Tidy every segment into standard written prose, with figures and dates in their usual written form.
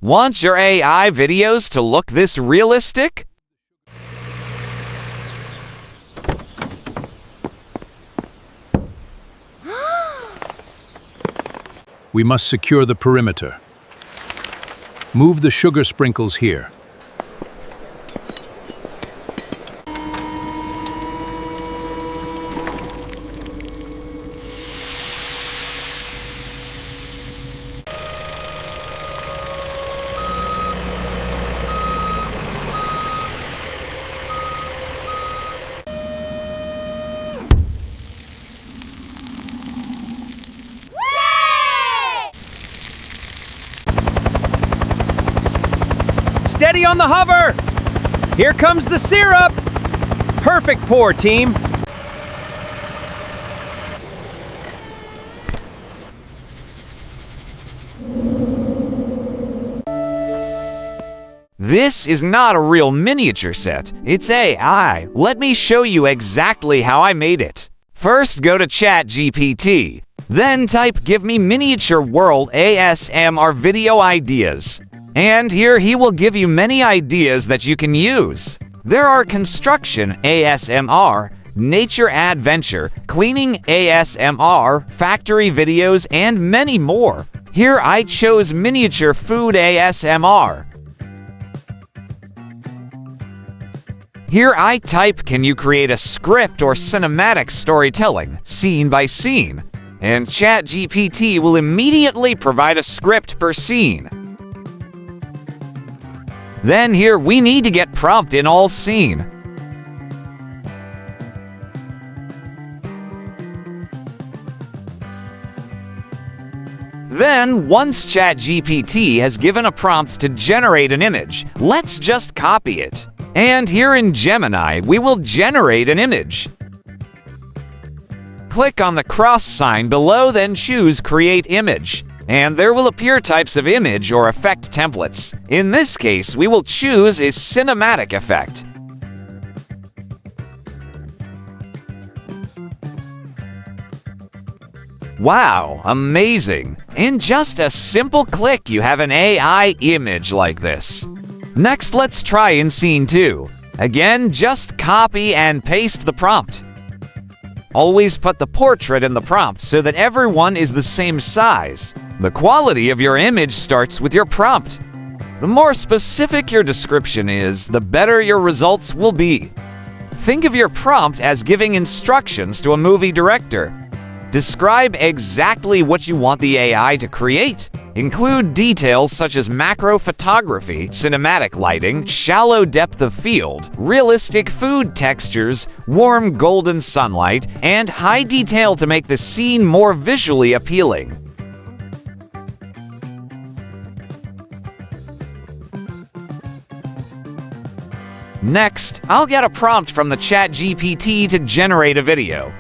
Want your AI videos to look this realistic? We must secure the perimeter. Move the sugar sprinkles here. Steady on the hover! Here comes the syrup! Perfect pour, team! This is not a real miniature set. It's AI. Let me show you exactly how I made it. First, go to ChatGPT. Then type "Give me miniature world ASMR video ideas." And here he will give you many ideas that you can use. There are construction ASMR, nature adventure, cleaning ASMR, factory videos, and many more. Here I chose miniature food ASMR. Here I type, "Can you create a script or cinematic storytelling, scene by scene?" And ChatGPT will immediately provide a script per scene. Then here we need to get prompt in all scene. Then, once ChatGPT has given a prompt to generate an image, let's just copy it. And here in Gemini, we will generate an image. Click on the cross sign below, then choose Create Image. And there will appear types of image or effect templates. In this case, we will choose a cinematic effect. Wow, amazing! In just a simple click, you have an AI image like this. Next, let's try in Scene 2. Again, just copy and paste the prompt. Always put the portrait in the prompt so that everyone is the same size. The quality of your image starts with your prompt. The more specific your description is, the better your results will be. Think of your prompt as giving instructions to a movie director. Describe exactly what you want the AI to create. Include details such as macro photography, cinematic lighting, shallow depth of field, realistic food textures, warm golden sunlight, and high detail to make the scene more visually appealing. Next, I'll get a prompt from the ChatGPT to generate a video.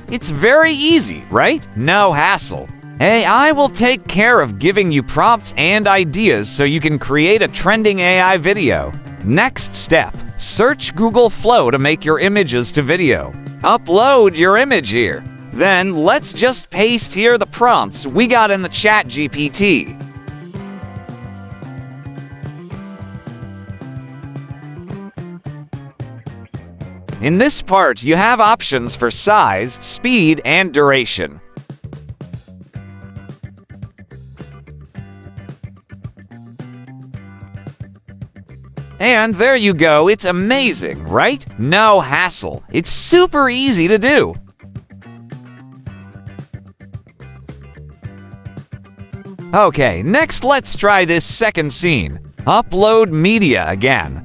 It's very easy, right? No hassle. AI will take care of giving you prompts and ideas so you can create a trending AI video. Next step, search Google Flow to make your images to video. Upload your image here. Then let's just paste here the prompts we got in the ChatGPT. In this part, you have options for size, speed, and duration. And there you go, it's amazing, right? No hassle. It's super easy to do. Okay, next let's try this second scene. Upload media again.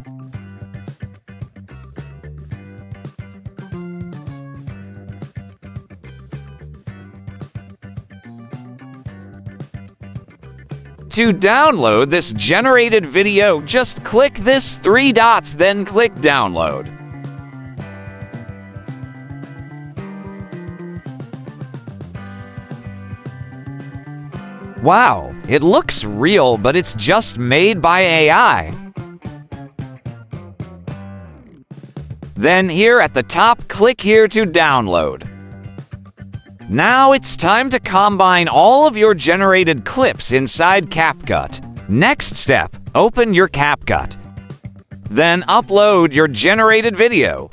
To download this generated video, just click this 3 dots, then click Download. Wow, it looks real, but it's just made by AI. Then here at the top, click here to download. Now it's time to combine all of your generated clips inside CapCut. Next step, open your CapCut. Then upload your generated video.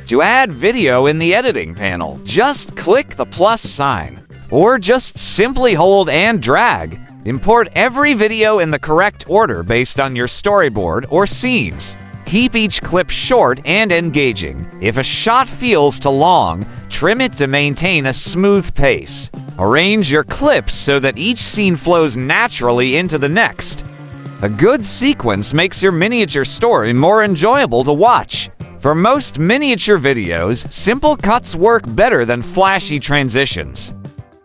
To add video in the editing panel, just click the plus sign, or just simply hold and drag. Import every video in the correct order based on your storyboard or scenes. Keep each clip short and engaging. If a shot feels too long, trim it to maintain a smooth pace. Arrange your clips so that each scene flows naturally into the next. A good sequence makes your miniature story more enjoyable to watch. For most miniature videos, simple cuts work better than flashy transitions.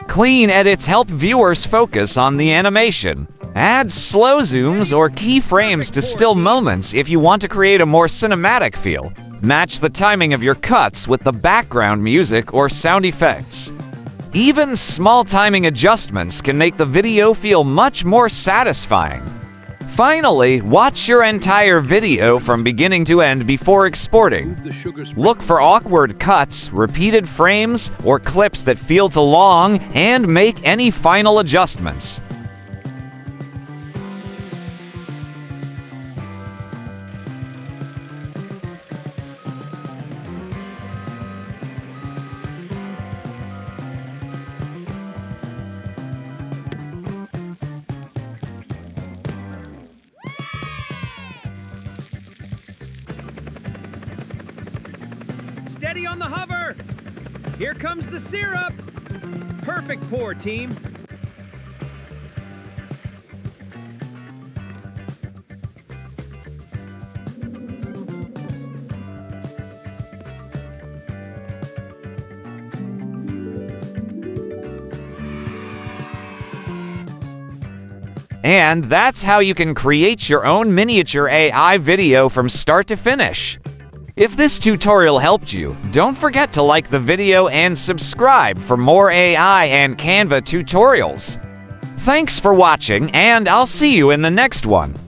Clean edits help viewers focus on the animation. Add slow zooms or keyframes to still moments if you want to create a more cinematic feel. Match the timing of your cuts with the background music or sound effects. Even small timing adjustments can make the video feel much more satisfying. Finally, watch your entire video from beginning to end before exporting. Look for awkward cuts, repeated frames, or clips that feel too long, and make any final adjustments. Steady on the hover! Here comes the syrup! Perfect pour, team! And that's how you can create your own miniature AI video from start to finish. If this tutorial helped you, don't forget to like the video and subscribe for more AI and Canva tutorials. Thanks for watching, and I'll see you in the next one.